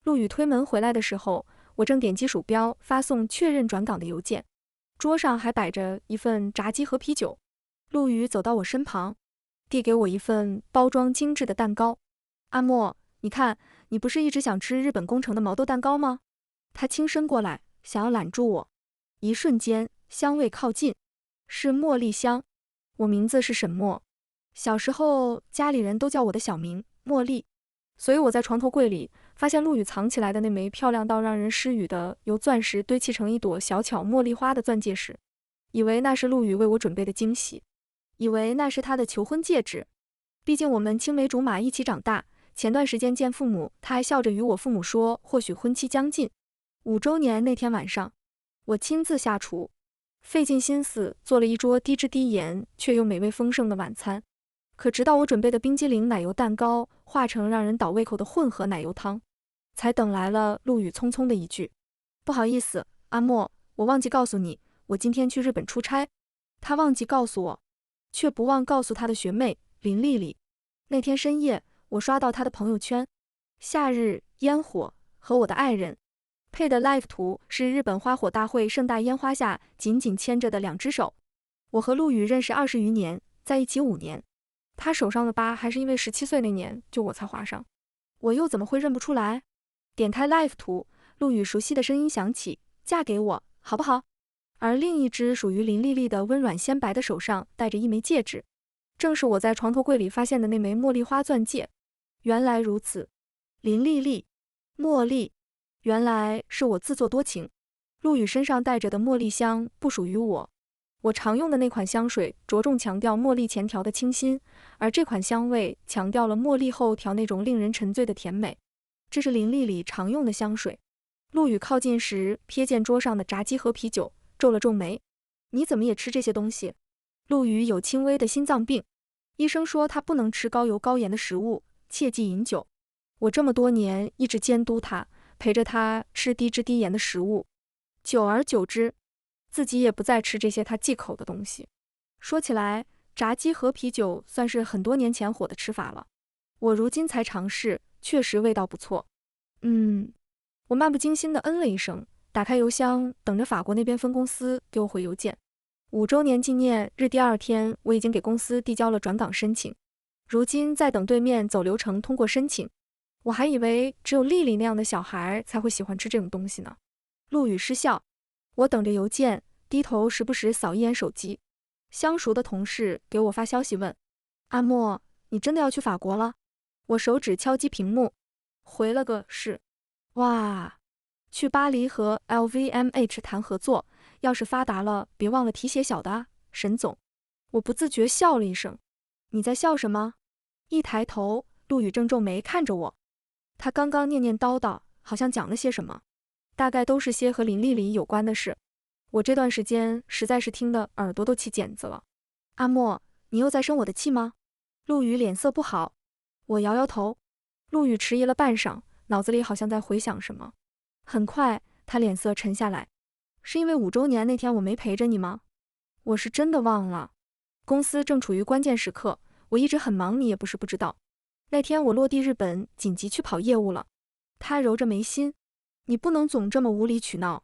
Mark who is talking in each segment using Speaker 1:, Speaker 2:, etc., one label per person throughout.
Speaker 1: 陆羽推门回来的时候，我正点击鼠标发送确认转岗的邮件，桌上还摆着一份炸鸡和啤酒。陆羽走到我身旁，递给我一份包装精致的蛋糕。阿莫，你看，你不是一直想吃日本宫城的毛豆蛋糕吗？他轻身过来，想要揽住我。一瞬间，香味靠近，是茉莉香。我名字是沈墨，小时候家里人都叫我的小名茉莉，所以我在床头柜里发现陆羽藏起来的那枚漂亮到让人失语的由钻石堆砌成一朵小巧茉莉花的钻戒时，以为那是陆羽为我准备的惊喜，以为那是他的求婚戒指。毕竟我们青梅竹马一起长大，前段时间见父母，他还笑着与我父母说或许婚期将近。5周年那天晚上，我亲自下厨，费尽心思做了一桌低脂低盐却又美味丰盛的晚餐。可直到我准备的冰激凌奶油蛋糕化成让人倒胃口的混合奶油汤，才等来了陆羽匆匆的一句：不好意思，阿莫，我忘记告诉你，我今天去日本出差。他忘记告诉我，却不忘告诉他的学妹林丽丽。那天深夜，我刷到他的朋友圈，夏日烟火和我的爱人配的 live 图是日本花火大会盛大烟花下紧紧牵着的2只手。我和陆羽认识20余年，在一起5年。他手上的疤还是因为17岁那年就我才划上，我又怎么会认不出来？点开 live 图，陆羽熟悉的声音响起：嫁给我，好不好？而另一只属于林丽丽的温软鲜白的手上戴着一枚戒指，正是我在床头柜里发现的那枚茉莉花钻戒。原来如此，林丽丽，茉莉，原来是我自作多情。陆羽身上带着的茉莉香不属于我。我常用的那款香水着重强调茉莉前调的清新，而这款香味强调了茉莉后调那种令人沉醉的甜美。这是林丽丽常用的香水。陆羽靠近时瞥见桌上的炸鸡和啤酒，皱了皱眉：你怎么也吃这些东西？陆羽有轻微的心脏病，医生说他不能吃高油高盐的食物，切忌饮酒。我这么多年一直监督他，陪着他吃低脂低盐的食物，久而久之，自己也不再吃这些他忌口的东西。说起来，炸鸡和啤酒算是很多年前火的吃法了，我如今才尝试，确实味道不错。我漫不经心地了一声，打开邮箱，等着法国那边分公司给我回邮件。5周年纪念日第2天，我已经给公司递交了转岗申请，如今在等对面走流程通过申请。我还以为只有丽丽那样的小孩才会喜欢吃这种东西呢。陆羽失效。我等着邮件，低头时不时扫一眼手机。相熟的同事给我发消息问：阿莫，你真的要去法国了？我手指敲击屏幕，回了个是。哇，去巴黎和 LVMH 谈合作，要是发达了，别忘了提携小的啊，沈总。我不自觉笑了一声。你在笑什么？一抬头，陆羽正皱眉看着我。他刚刚念念叨叨，好像讲了些什么，大概都是些和林丽丽有关的事。我这段时间实在是听得耳朵都起茧子了。阿莫，你又在生我的气吗？陆羽脸色不好。我摇摇头。陆羽迟疑了半晌，脑子里好像在回想什么。很快，他脸色沉下来。是因为5周年那天我没陪着你吗？我是真的忘了。公司正处于关键时刻，我一直很忙，你也不是不知道。那天我落地日本，紧急去跑业务了。他揉着眉心。你不能总这么无理取闹。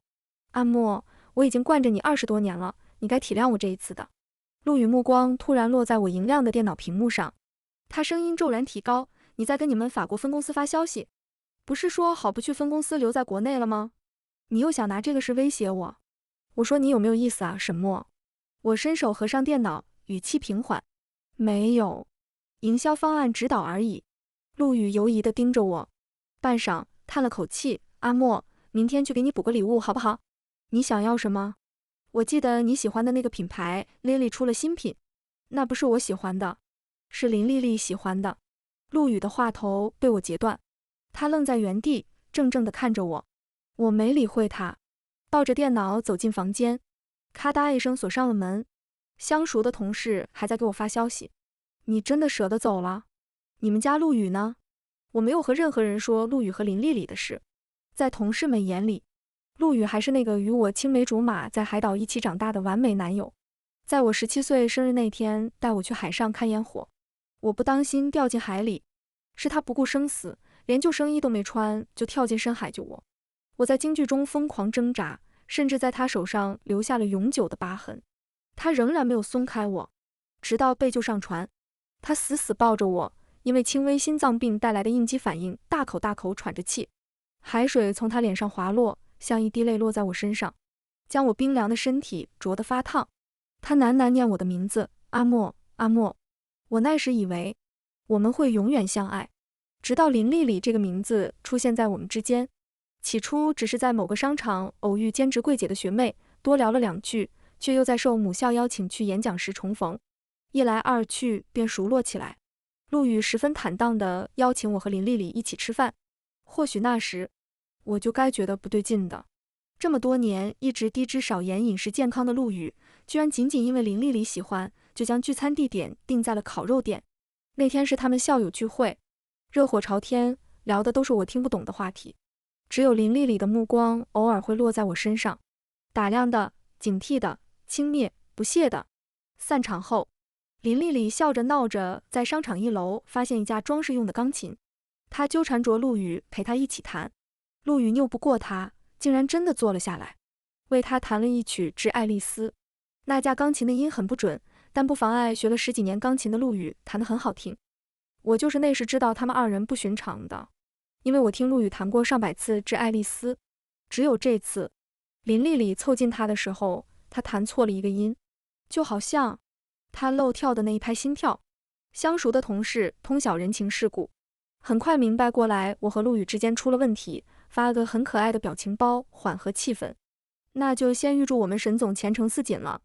Speaker 1: 阿莫，我已经惯着你20多年了，你该体谅我这一次的。陆羽目光突然落在我银亮的电脑屏幕上，他声音骤然提高：你在跟你们法国分公司发消息？不是说好不去分公司留在国内了吗？你又想拿这个事威胁我？我说你有没有意思啊，沈墨？我伸手合上电脑，语气平缓：没有，营销方案指导而已。陆羽犹疑地盯着我，半晌叹了口气：阿莫，明天去给你补个礼物好不好？你想要什么？我记得你喜欢的那个品牌 Lily 出了新品。那不是我喜欢的，是林丽丽喜欢的。陆羽的话头被我截断，他愣在原地，怔怔地看着我。我没理会他，抱着电脑走进房间，咔嗒一声锁上了门。相熟的同事还在给我发消息：你真的舍得走了？你们家陆羽呢？我没有和任何人说陆羽和林丽丽的事，在同事们眼里，陆羽还是那个与我青梅竹马在海岛一起长大的完美男友。在我17岁生日那天，带我去海上看烟火，我不当心掉进海里，是他不顾生死连救生衣都没穿就跳进深海救我。我在惊惧中疯狂挣扎，甚至在他手上留下了永久的疤痕。他仍然没有松开我，直到被救上船。他死死抱着我，因为轻微心脏病带来的应激反应，大口大口喘着气。海水从他脸上滑落，像一滴泪落在我身上，将我冰凉的身体灼得发烫。他喃喃念我的名字，阿莫，阿莫。我那时以为我们会永远相爱，直到林丽丽这个名字出现在我们之间。起初只是在某个商场偶遇兼职柜姐的学妹，多聊了2句，却又在受母校邀请去演讲时重逢，一来二去便熟络起来。陆羽十分坦荡地邀请我和林丽丽一起吃饭，或许那时我就该觉得不对劲的。这么多年一直低脂少盐饮食健康的陆羽，居然仅仅因为林丽丽喜欢，就将聚餐地点定在了烤肉店。那天是他们校友聚会，热火朝天，聊的都是我听不懂的话题，只有林丽丽的目光偶尔会落在我身上，打量的、警惕的、轻蔑、不屑的。散场后，林丽丽笑着闹着在商场1楼发现一架装饰用的钢琴，她纠缠着陆羽陪她一起弹。陆羽拗不过她，竟然真的坐了下来，为她弹了一曲《致爱丽丝》。那架钢琴的音很不准，但不妨碍学了10几年钢琴的陆羽弹得很好听。我就是那时知道他们2人不寻常的，因为我听陆羽弹过上百次《致爱丽丝》，只有这次，林丽丽凑近他的时候，他弹错了一个音，就好像他漏跳的那一拍心跳。相熟的同事通晓人情世故，很快明白过来我和陆羽之间出了问题，发了个很可爱的表情包缓和气氛。那就先预祝我们沈总前程似锦了。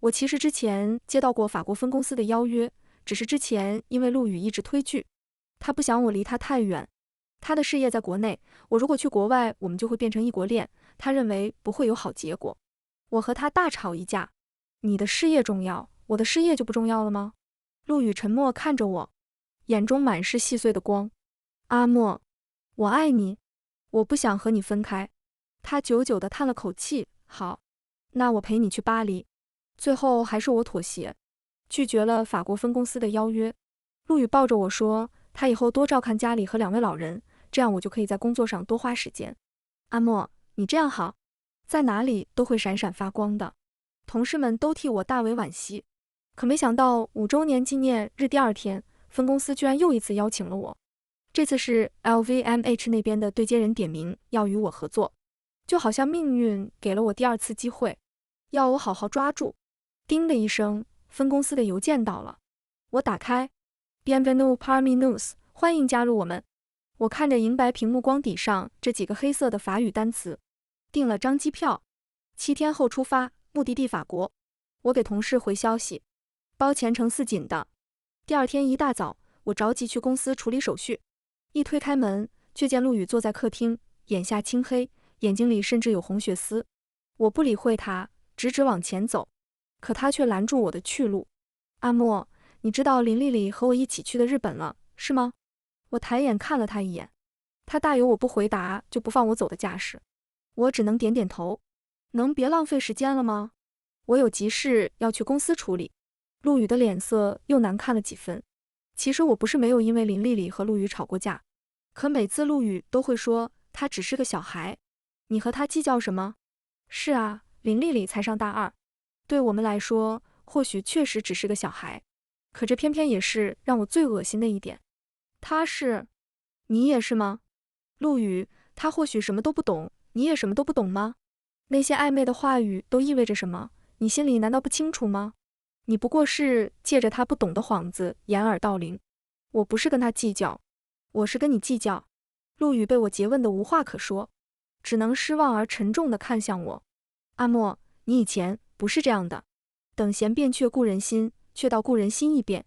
Speaker 1: 我其实之前接到过法国分公司的邀约，只是之前因为陆羽一直推拒，他不想我离他太远。他的事业在国内，我如果去国外，我们就会变成异国恋，他认为不会有好结果。我和他大吵一架，你的事业重要，我的事业就不重要了吗？陆羽沉默看着我，眼中满是细碎的光。阿莫，我爱你，我不想和你分开。他久久地叹了口气，好，那我陪你去巴黎。最后还是我妥协，拒绝了法国分公司的邀约。陆羽抱着我说，他以后多照看家里和2位老人，这样我就可以在工作上多花时间。阿莫，你这样好，在哪里都会闪闪发光的。同事们都替我大为惋惜，可没想到5周年纪念日第2天，分公司居然又一次邀请了我。这次是 LVMH 那边的对接人点名要与我合作，就好像命运给了我第2次机会，要我好好抓住。叮的一声，分公司的邮件到了。我打开 Bienvenue parmi nous， 欢迎加入我们。我看着银白屏幕光底上这几个黑色的法语单词，订了张机票，7天后出发，目的地法国。我给同事回消息，包前程似锦的。第2天一大早，我着急去公司处理手续，一推开门，却见陆羽坐在客厅，眼下青黑，眼睛里甚至有红血丝。我不理会他，直直往前走，可他却拦住我的去路。阿莫，你知道林丽丽和我一起去的日本了，是吗？我抬眼看了他一眼，他大有我不回答就不放我走的架势。我只能点点头，能别浪费时间了吗？我有急事要去公司处理。陆羽的脸色又难看了几分。其实我不是没有因为林丽丽和陆羽吵过架，可每次陆羽都会说他只是个小孩，你和他计较什么？是啊，林丽丽才上大2，对我们来说或许确实只是个小孩，可这偏偏也是让我最恶心的一点。他是，你也是吗？陆羽，他或许什么都不懂，你也什么都不懂吗？那些暧昧的话语都意味着什么？你心里难道不清楚吗？你不过是借着他不懂的幌子掩耳盗铃。我不是跟他计较，我是跟你计较。陆羽被我诘问得无话可说，只能失望而沉重地看向我。阿莫，你以前不是这样的。等闲变却故人心，却道故人心易变。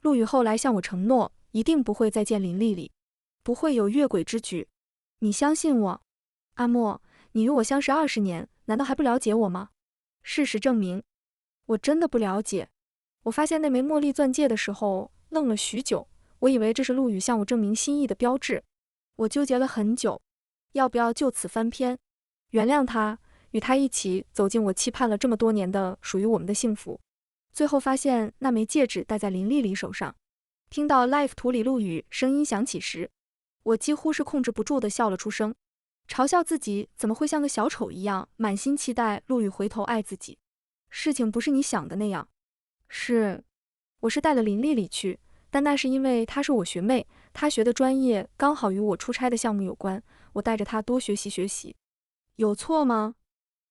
Speaker 1: 陆羽后来向我承诺，一定不会再见林丽丽，不会有越轨之举。你相信我？阿莫，你与我相识20年，难道还不了解我吗？事实证明，我真的不了解。我发现那枚茉莉钻戒的时候，愣了许久，我以为这是陆羽向我证明心意的标志。我纠结了很久，要不要就此翻篇，原谅他，与他一起走进我期盼了这么多年的属于我们的幸福。最后发现那枚戒指戴在林丽丽手上。听到 Live 图里陆羽声音响起时，我几乎是控制不住的笑了出声，嘲笑自己怎么会像个小丑一样，满心期待陆羽回头爱自己。事情不是你想的那样，我是带了林丽丽去，但那是因为她是我学妹，她学的专业刚好与我出差的项目有关，我带着她多学习学习。有错吗？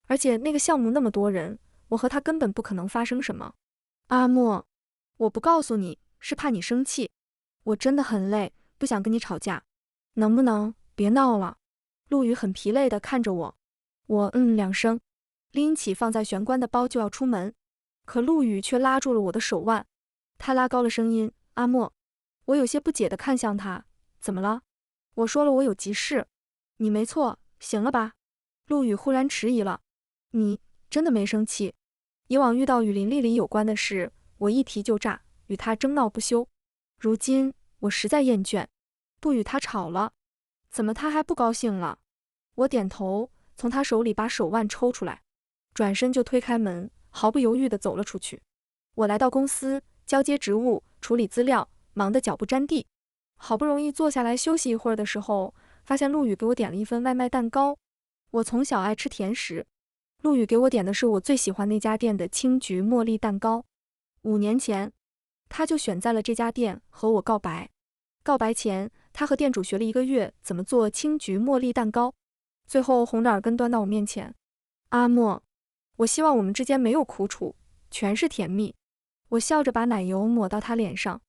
Speaker 1: 而且那个项目那么多人，我和她根本不可能发生什么。阿莫，我不告诉你，是怕你生气。我真的很累，不想跟你吵架，能不能别闹了？陆羽很疲累地看着我，我两声，拎起放在玄关的包就要出门，可陆羽却拉住了我的手腕。他拉高了声音，阿莫。我有些不解地看向他，怎么了？我说了我有急事。你没错，行了吧？陆羽忽然迟疑了，你真的没生气？以往遇到与林丽丽有关的事，我一提就炸，与她争闹不休。如今我实在厌倦，不与她吵了。怎么她还不高兴了？我点头，从她手里把手腕抽出来，转身就推开门，毫不犹豫地走了出去。我来到公司，交接职务，处理资料，忙得脚不沾地。好不容易坐下来休息一会儿的时候，发现陆羽给我点了一份外卖蛋糕。我从小爱吃甜食，陆羽给我点的是我最喜欢那家店的青桔茉莉蛋糕。5年前，他就选在了这家店和我告白。告白前，他和店主学了1个月怎么做青桔茉莉蛋糕，最后红着耳根端到我面前。阿莫，我希望我们之间没有苦楚，全是甜蜜。我笑着把奶油抹到他脸上。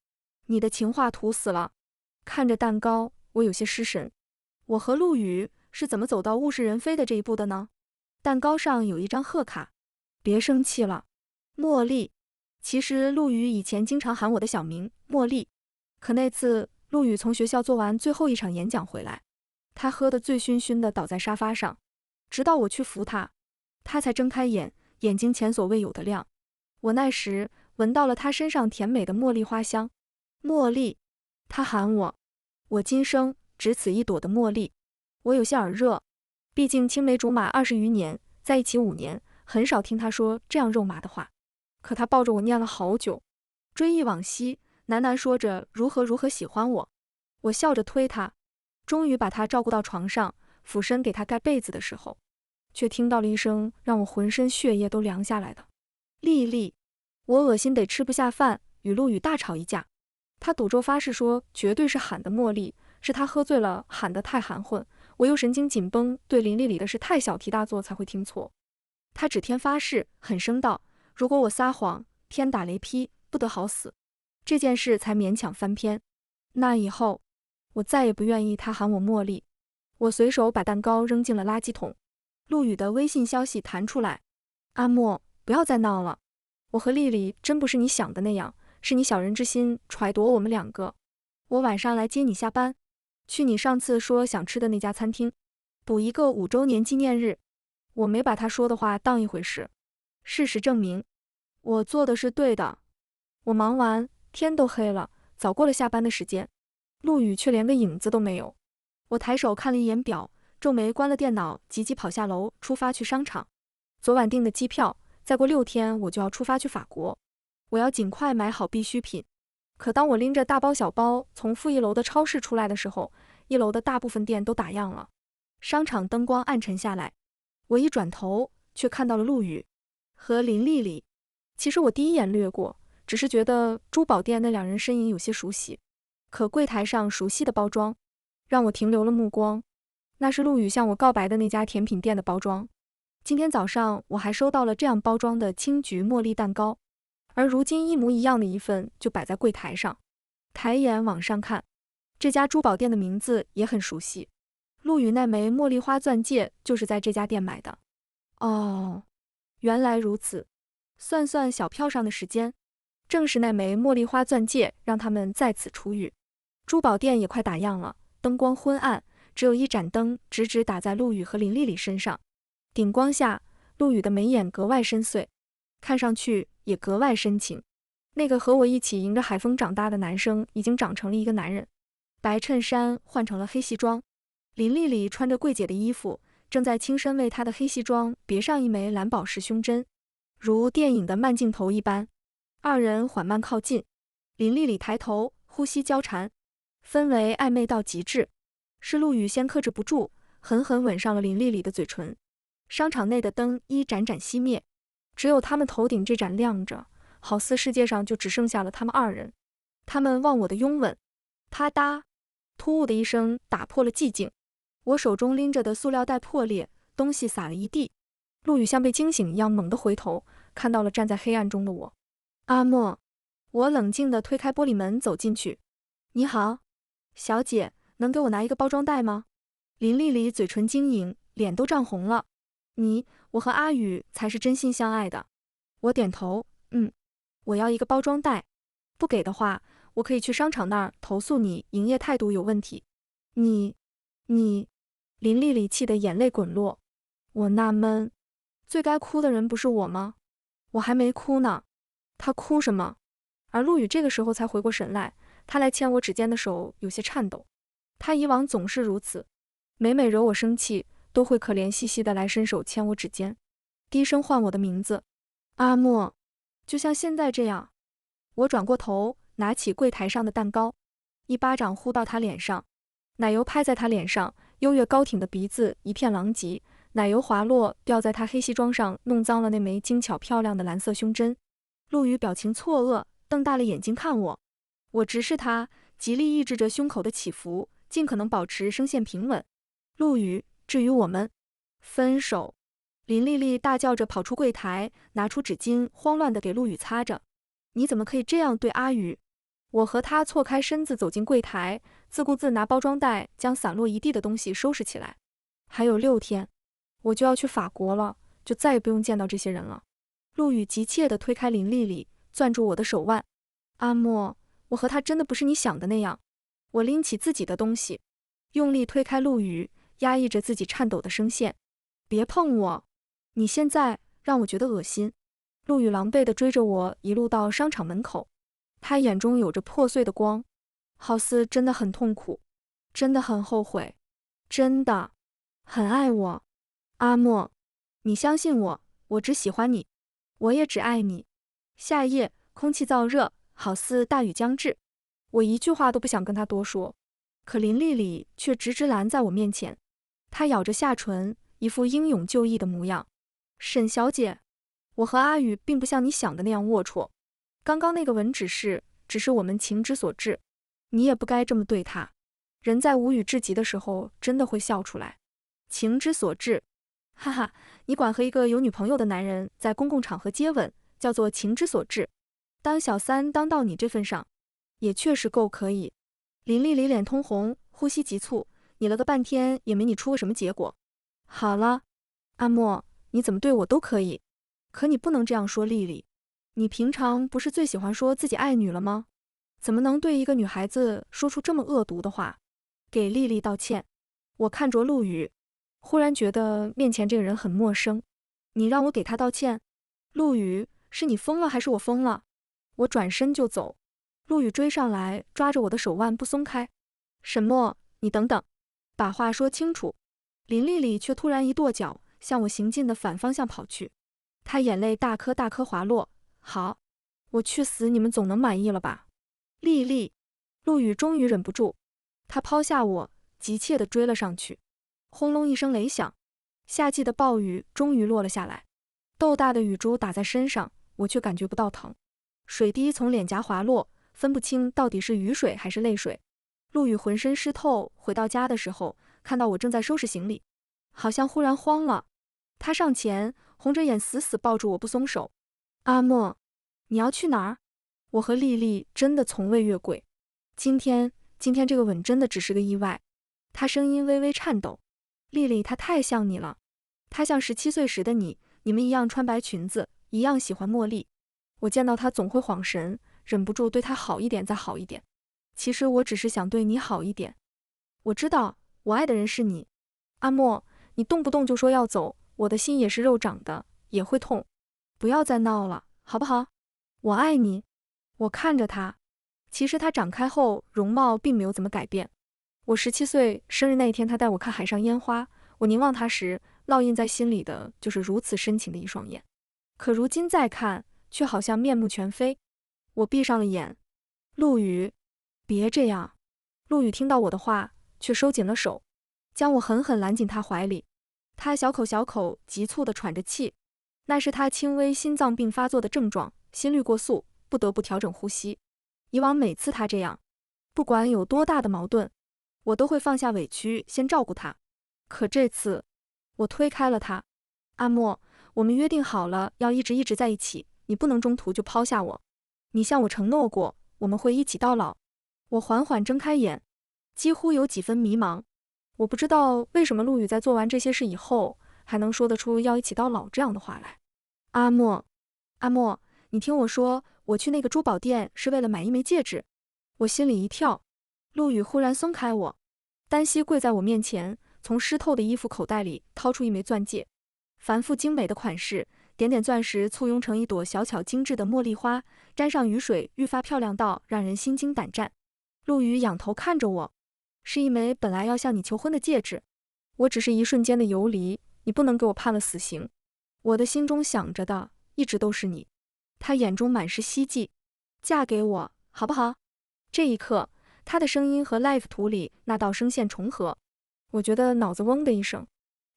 Speaker 1: 你的情话土死了。看着蛋糕，我有些失神。我和陆羽是怎么走到物是人非的这一步的呢？蛋糕上有一张贺卡，别生气了，茉莉。其实陆羽以前经常喊我的小名茉莉，可那次陆羽从学校做完最后一场演讲回来，他喝得醉醺醺的倒在沙发上，直到我去扶他，他才睁开眼，眼睛前所未有的亮。我那时闻到了他身上甜美的茉莉花香。茉莉，他喊我，我今生只此一朵的茉莉。我有些耳热，毕竟青梅竹马20余年，在一起5年，很少听他说这样肉麻的话。可他抱着我念了好久，追忆往昔，喃喃说着如何如何喜欢我。我笑着推他，终于把他照顾到床上，俯身给他盖被子的时候，却听到了一声让我浑身血液都凉下来的丽丽。我恶心得吃不下饭，与陆羽大吵一架。他赌咒发誓说绝对是喊的茉莉，是他喝醉了喊得太含混，我又神经紧绷，对林丽丽的事太小题大做才会听错。他指天发誓，狠声道，如果我撒谎，天打雷劈，不得好死。这件事才勉强翻篇。那以后，我再也不愿意他喊我茉莉。我随手把蛋糕扔进了垃圾桶。陆羽的微信消息弹出来，阿莫，不要再闹了，我和丽丽真不是你想的那样，是你小人之心揣度我们2个。我晚上来接你下班，去你上次说想吃的那家餐厅，补一个5周年纪念日。我没把他说的话当一回事，事实证明，我做的是对的。我忙完，天都黑了，早过了下班的时间，陆羽却连个影子都没有。我抬手看了一眼表，皱眉关了电脑，急急跑下楼，出发去商场。昨晚订的机票，再过6天我就要出发去法国，我要尽快买好必需品。可当我拎着大包小包从负1楼的超市出来的时候，1楼的大部分店都打烊了，商场灯光暗沉下来。我一转头，却看到了陆羽和林丽丽。其实我第一眼掠过，只是觉得珠宝店那2人身影有些熟悉，可柜台上熟悉的包装让我停留了目光。那是陆羽向我告白的那家甜品店的包装。今天早上我还收到了这样包装的青桔茉莉蛋糕，而如今一模一样的一份就摆在柜台上。抬眼往上看，这家珠宝店的名字也很熟悉，陆羽那枚茉莉花钻戒就是在这家店买的。哦，原来如此。算算小票上的时间，正是那枚茉莉花钻戒让他们在此初遇。珠宝店也快打烊了，灯光昏暗，只有一盏灯直直打在陆羽和林丽丽身上。顶光下，陆羽的眉眼格外深邃，看上去也格外深情。那个和我一起迎着海风长大的男生已经长成了一个男人，白衬衫换成了黑西装。林丽丽穿着柜姐的衣服，正在轻身为她的黑西装别上一枚蓝宝石胸针，如电影的慢镜头一般。2人缓慢靠近，林丽丽抬头，呼吸交缠，氛围暧昧到极致。是陆羽先克制不住，狠狠吻上了林丽丽的嘴唇。商场内的灯一盏盏熄灭，只有他们头顶这盏亮着，好似世界上就只剩下了他们二人。他们忘我的拥吻，啪嗒，突兀的一声打破了寂静。我手中拎着的塑料袋破裂，东西洒了一地。陆羽像被惊醒一样猛地回头，看到了站在黑暗中的我。阿莫，我冷静地推开玻璃门走进去。你好，小姐，能给我拿一个包装袋吗？林丽丽嘴唇晶莹，脸都涨红了。我和阿宇才是真心相爱的。我点头，我要一个包装袋。不给的话，我可以去商场那儿投诉你营业态度有问题。你，林丽丽气得眼泪滚落。我纳闷，最该哭的人不是我吗？我还没哭呢，他哭什么？而陆羽这个时候才回过神来，他来牵我指尖的手有些颤抖。他以往总是如此，每惹我生气，都会可怜兮兮的来伸手牵我指尖，低声唤我的名字，阿莫，就像现在这样。我转过头，拿起柜台上的蛋糕，一巴掌呼到他脸上，奶油拍在他脸上，优越高挺的鼻子一片狼藉，奶油滑落掉在他黑西装上，弄脏了那枚精巧漂亮的蓝色胸针。陆羽表情错愕，瞪大了眼睛看我。我直视他，极力抑制着胸口的起伏，尽可能保持声线平稳。陆羽，至于我们分手。林丽丽大叫着跑出柜台，拿出纸巾，慌乱地给陆羽擦着。你怎么可以这样对阿宇？我和他错开身子走进柜台，自顾自拿包装袋将散落一地的东西收拾起来。还有6天，我就要去法国了，就再也不用见到这些人了。陆羽急切地推开林丽丽，攥住我的手腕。阿莫，我和他真的不是你想的那样。我拎起自己的东西，用力推开陆羽，压抑着自己颤抖的声线。别碰我，你现在让我觉得恶心。陆羽狼狈地追着我一路到商场门口，他眼中有着破碎的光，好似真的很痛苦，真的很后悔，真的很爱我。阿莫，你相信我，我只喜欢你，我也只爱你。下一页，空气燥热，好似大雨将至。我一句话都不想跟他多说，可林丽丽却直直拦在我面前。她咬着下唇，一副英勇就义的模样。沈小姐，我和阿宇并不像你想的那样龌龊，刚刚那个吻只是我们情之所至，你也不该这么对他。人在无语至极的时候，真的会笑出来。情之所至，哈哈，你管和一个有女朋友的男人在公共场合接吻，叫做情之所至？当小三当到你这份上，也确实够可以。林丽丽脸通红，呼吸急促，你了个半天也没你出个什么结果。好了，阿莫，你怎么对我都可以，可你不能这样说丽丽。你平常不是最喜欢说自己爱女了吗？怎么能对一个女孩子说出这么恶毒的话？给丽丽道歉。我看着陆羽，忽然觉得面前这个人很陌生。你让我给他道歉？陆羽，是你疯了还是我疯了？我转身就走，陆羽追上来，抓着我的手腕不松开。沈墨，你等等，把话说清楚。林丽丽却突然一跺脚，向我行进的反方向跑去。她眼泪大颗大颗滑落。好，我去死，你们总能满意了吧？丽丽，陆羽终于忍不住，他抛下我，急切地追了上去。轰隆一声雷响，夏季的暴雨终于落了下来。豆大的雨珠打在身上，我却感觉不到疼。水滴从脸颊滑落，分不清到底是雨水还是泪水。陆羽浑身湿透，回到家的时候，看到我正在收拾行李，好像忽然慌了。他上前，红着眼死死抱住我不松手。阿莫，你要去哪儿？我和丽丽真的从未越轨，今天这个吻真的只是个意外。她声音微微颤抖。丽丽，她太像你了，她像17岁时的你，你们一样穿白裙子，一样喜欢茉莉。我见到她总会恍神，忍不住对她好一点再好一点。其实我只是想对你好一点。我知道，我爱的人是你。阿莫，你动不动就说要走，我的心也是肉长的，也会痛。不要再闹了，好不好？我爱你。我看着他，其实他长开后容貌并没有怎么改变。我17岁生日那天，他带我看海上烟花，我凝望他时，烙印在心里的就是如此深情的一双眼。可如今再看，却好像面目全非。我闭上了眼。陆羽，别这样。陆羽听到我的话，却收紧了手，将我狠狠揽进他怀里。他小口小口急促地喘着气，那是他轻微心脏病发作的症状，心率过速，不得不调整呼吸。以往每次他这样，不管有多大的矛盾，我都会放下委屈，先照顾他。可这次，我推开了他。阿莫，我们约定好了要一直在一起，你不能中途就抛下我。你向我承诺过，我们会一起到老。我缓缓睁开眼，几乎有几分迷茫。我不知道为什么陆羽在做完这些事以后，还能说得出要一起到老这样的话来。阿莫，阿莫，你听我说，我去那个珠宝店是为了买一枚戒指。我心里一跳，陆羽忽然松开我，单膝跪在我面前，从湿透的衣服口袋里掏出一枚钻戒，繁复精美的款式，点点钻石簇拥成一朵小巧精致的茉莉花，沾上雨水愈发漂亮到让人心惊胆战。陆羽仰头看着我，是一枚本来要向你求婚的戒指，我只是一瞬间的游离，你不能给我判了死刑。我的心中想着的一直都是你。他眼中满是希冀，嫁给我好不好？这一刻，他的声音和 Live 图里那道声线重合，我觉得脑子嗡的一声，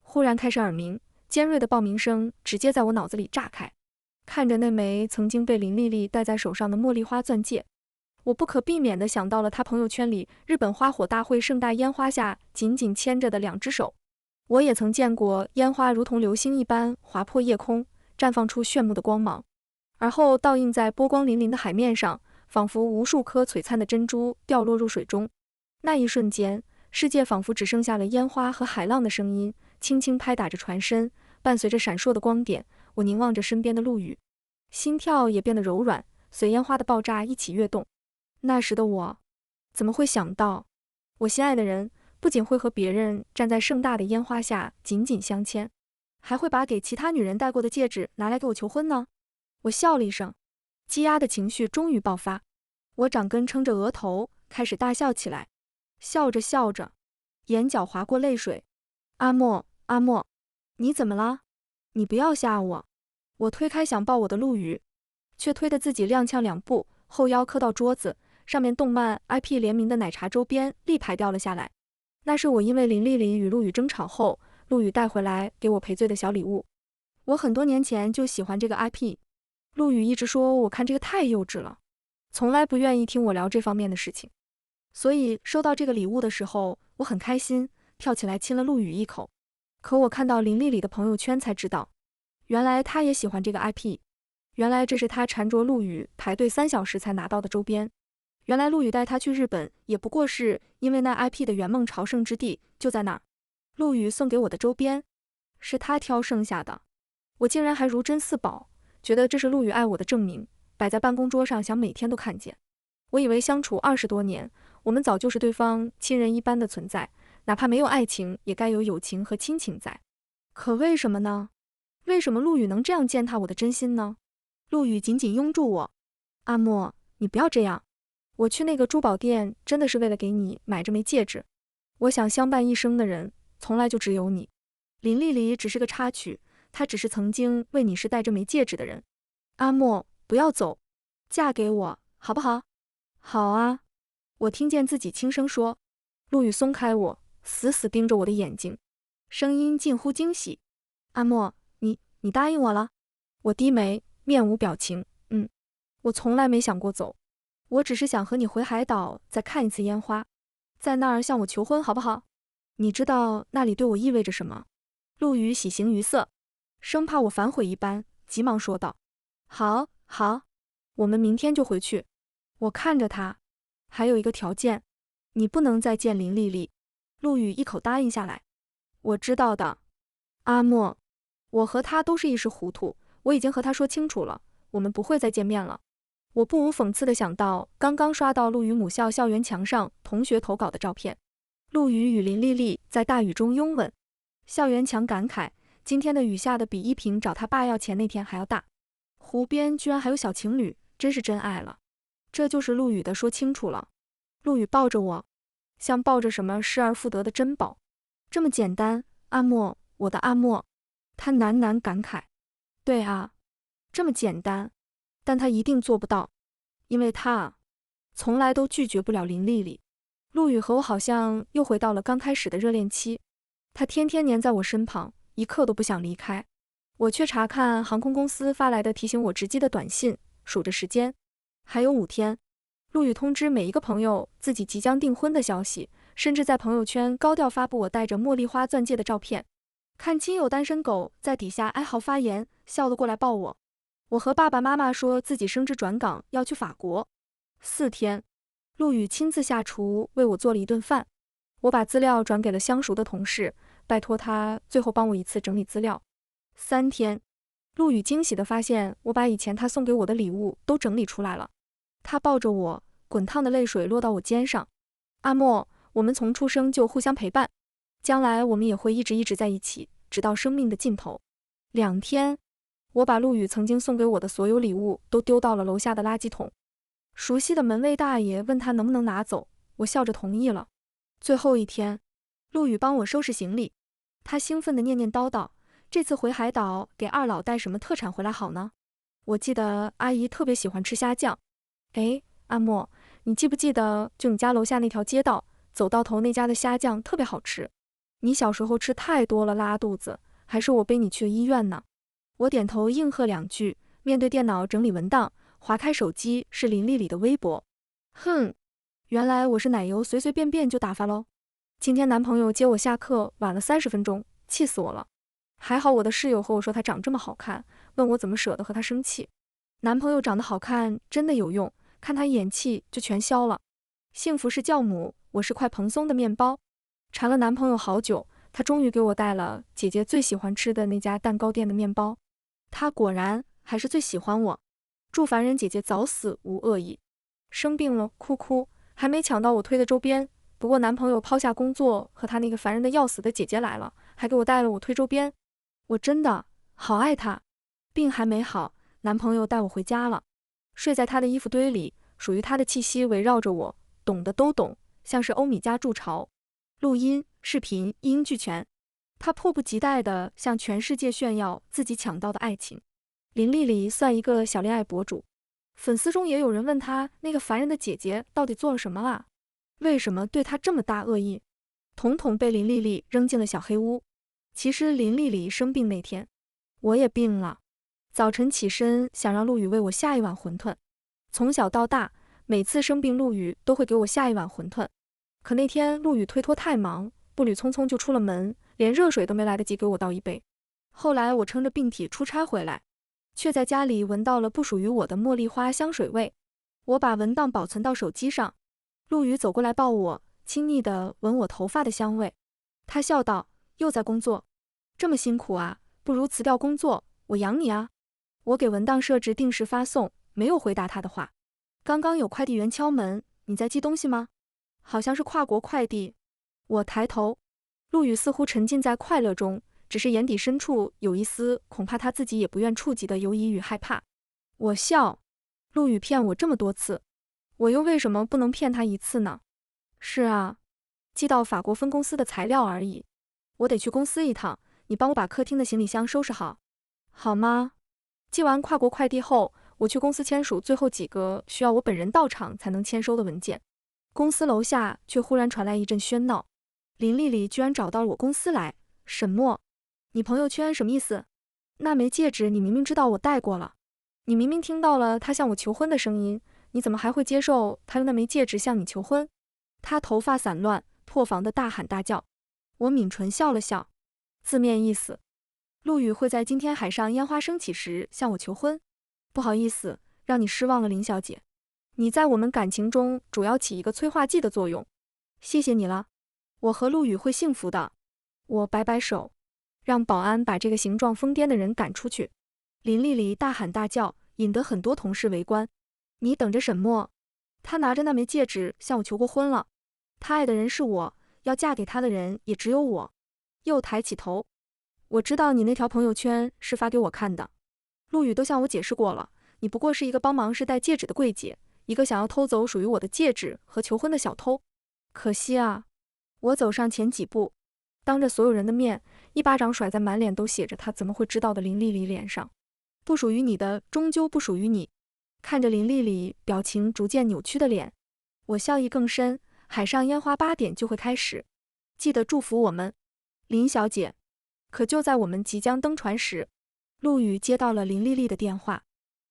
Speaker 1: 忽然开始耳鸣，尖锐的报名声直接在我脑子里炸开。看着那枚曾经被林丽丽戴在手上的茉莉花钻戒，我不可避免地想到了她朋友圈里日本花火大会盛大烟花下紧紧牵着的两只手。我也曾见过烟花如同流星一般划破夜空，绽放出炫目的光芒，而后倒映在波光粼粼的海面上，仿佛无数颗璀璨的珍珠掉落入水中。那一瞬间，世界仿佛只剩下了烟花和海浪的声音，轻轻拍打着船身，伴随着闪烁的光点，我凝望着身边的陆羽，心跳也变得柔软，随烟花的爆炸一起跃动。那时的我，怎么会想到，我心爱的人不仅会和别人站在盛大的烟花下紧紧相牵，还会把给其他女人戴过的戒指拿来给我求婚呢？我笑了一声，积压的情绪终于爆发，我掌根撑着额头，开始大笑起来。笑着笑着，眼角划过泪水。阿莫，阿莫，你怎么了？你不要吓我！我推开想抱我的陆羽，却推得自己踉跄两步，后腰磕到桌子，上面动漫 IP 联名的奶茶周边立牌掉了下来。那是我因为林丽丽与陆羽争吵后，陆羽带回来给我赔罪的小礼物。我很多年前就喜欢这个 IP， 陆羽一直说我看这个太幼稚了，从来不愿意听我聊这方面的事情。所以收到这个礼物的时候，我很开心，跳起来亲了陆羽一口。可我看到林丽丽的朋友圈才知道，原来她也喜欢这个 IP， 原来这是她缠着陆羽排队3小时才拿到的周边。原来陆羽带她去日本也不过是因为那 IP 的圆梦朝圣之地就在那儿。陆羽送给我的周边是他挑剩下的，我竟然还如珍似宝，觉得这是陆羽爱我的证明，摆在办公桌上想每天都看见。我以为相处20多年，我们早就是对方亲人一般的存在，哪怕没有爱情也该有友情和亲情在。可为什么呢？为什么陆羽能这样践踏我的真心呢？陆羽紧紧拥住我，阿莫，你不要这样，我去那个珠宝店真的是为了给你买这枚戒指，我想相伴一生的人从来就只有你，林丽丽只是个插曲，她只是曾经为你是戴这枚戒指的人。阿莫，不要走，嫁给我好不好？好啊，我听见自己轻声说。陆羽松开我，死死盯着我的眼睛，声音近乎惊喜，阿莫，你答应我了？我低眉，面无表情，我从来没想过走，我只是想和你回海岛再看一次烟花，在那儿向我求婚好不好？你知道那里对我意味着什么？陆羽喜形于色，生怕我反悔一般，急忙说道，好，好，我们明天就回去。我看着他，还有一个条件，你不能再见林丽丽。陆羽一口答应下来。我知道的，阿莫，我和他都是一时糊涂，我已经和他说清楚了，我们不会再见面了。我不无讽刺地想到刚刚刷到陆羽母校校园墙上同学投稿的照片，陆羽与林丽丽在大雨中拥吻，校园墙感慨今天的雨下的比依萍找他爸要钱那天还要大，湖边居然还有小情侣，真是真爱了。这就是陆羽的说清楚了。陆羽抱着我，像抱着什么失而复得的珍宝，这么简单，阿莫，我的阿莫。他喃喃感慨，对啊，这么简单，但他一定做不到，因为他从来都拒绝不了林丽丽。陆羽和我好像又回到了刚开始的热恋期，他天天黏在我身旁，一刻都不想离开。我却查看航空公司发来的提醒我值机的短信，数着时间，还有5天。陆羽通知每一个朋友自己即将订婚的消息，甚至在朋友圈高调发布我戴着茉莉花钻戒的照片。看亲友单身狗在底下哀嚎发言，笑了过来抱我。我和爸爸妈妈说自己升职转岗要去法国。4天，陆羽亲自下厨为我做了一顿饭。我把资料转给了相熟的同事，拜托他最后帮我一次整理资料。3天，陆羽惊喜地发现我把以前他送给我的礼物都整理出来了。他抱着我，滚烫的泪水落到我肩上。阿莫，我们从出生就互相陪伴，将来我们也会一直在一起，直到生命的尽头。2天，我把陆羽曾经送给我的所有礼物都丢到了楼下的垃圾桶。熟悉的门卫大爷问他能不能拿走，我笑着同意了。最后1天，陆羽帮我收拾行李，他兴奋地念念叨叨，这次回海岛给二老带什么特产回来好呢？我记得阿姨特别喜欢吃虾酱。哎，阿莫，你记不记得就你家楼下那条街道，走到头那家的虾酱特别好吃。你小时候吃太多了拉肚子，还是我背你去了医院呢？我点头应和2句，面对电脑整理文档，划开手机是林丽丽的微博。哼，原来我是奶油随随便便就打发喽。今天男朋友接我下课晚了30分钟，气死我了。还好我的室友和我说他长这么好看，问我怎么舍得和他生气。男朋友长得好看真的有用，看他一眼气就全消了。幸福是酵母，我是块蓬松的面包。缠了男朋友好久，他终于给我带了姐姐最喜欢吃的那家蛋糕店的面包。他果然还是最喜欢我。祝凡人姐姐早死无恶意。生病了哭哭，还没抢到我推的周边，不过男朋友抛下工作和他那个烦人的要死的姐姐来了，还给我带了我推周边。我真的好爱他。病还没好，男朋友带我回家了，睡在他的衣服堆里，属于他的气息围绕着我，懂的都懂，像是欧米伽筑巢。录音、视频一应俱全。他迫不及待地向全世界炫耀自己抢到的爱情。林丽丽算一个小恋爱博主，粉丝中也有人问她那个烦人的姐姐到底做了什么啊？为什么对她这么大恶意？统统被林丽丽扔进了小黑屋。其实林丽丽生病那天，我也病了。早晨起身想让陆羽为我下一碗馄饨。从小到大，每次生病陆羽都会给我下一碗馄饨。可那天陆羽推脱太忙，步履匆匆就出了门，连热水都没来得及给我倒一杯。后来我撑着病体出差回来，却在家里闻到了不属于我的茉莉花香水味。我把文档保存到手机上，陆羽走过来抱我，亲昵地闻我头发的香味。他笑道：又在工作，这么辛苦啊，不如辞掉工作，我养你啊。我给文档设置定时发送，没有回答他的话。刚刚有快递员敲门，你在寄东西吗？好像是跨国快递。我抬头，陆羽似乎沉浸在快乐中，只是眼底深处有一丝恐怕他自己也不愿触及的犹疑与害怕。我笑，陆羽骗我这么多次，我又为什么不能骗他一次呢？是啊，寄到法国分公司的材料而已。我得去公司一趟，你帮我把客厅的行李箱收拾好，好吗？寄完跨国快递后，我去公司签署最后几个需要我本人到场才能签收的文件。公司楼下却忽然传来一阵喧闹，林丽丽居然找到了我公司来。沈墨，你朋友圈什么意思？那枚戒指你明明知道我戴过了，你明明听到了他向我求婚的声音，你怎么还会接受他用那枚戒指向你求婚？他头发散乱，破防的大喊大叫。我抿唇笑了笑，字面意思，陆羽会在今天海上烟花升起时向我求婚。不好意思，让你失望了，林小姐。你在我们感情中主要起一个催化剂的作用，谢谢你了。我和陆羽会幸福的。我摆摆手，让保安把这个形状疯癫的人赶出去。林丽丽大喊大叫，引得很多同事围观。你等着沈墨，他拿着那枚戒指向我求过婚了，他爱的人是我，要嫁给他的人也只有我。又抬起头，我知道你那条朋友圈是发给我看的，陆羽都向我解释过了，你不过是一个帮忙是戴戒指的柜姐，一个想要偷走属于我的戒指和求婚的小偷。可惜啊，我走上前几步，当着所有人的面，一巴掌甩在满脸都写着他怎么会知道的林丽丽脸上。不属于你的，终究不属于你。看着林丽丽表情逐渐扭曲的脸，我笑意更深，海上烟花8点就会开始，记得祝福我们，林小姐。可就在我们即将登船时，陆羽接到了林丽丽的电话，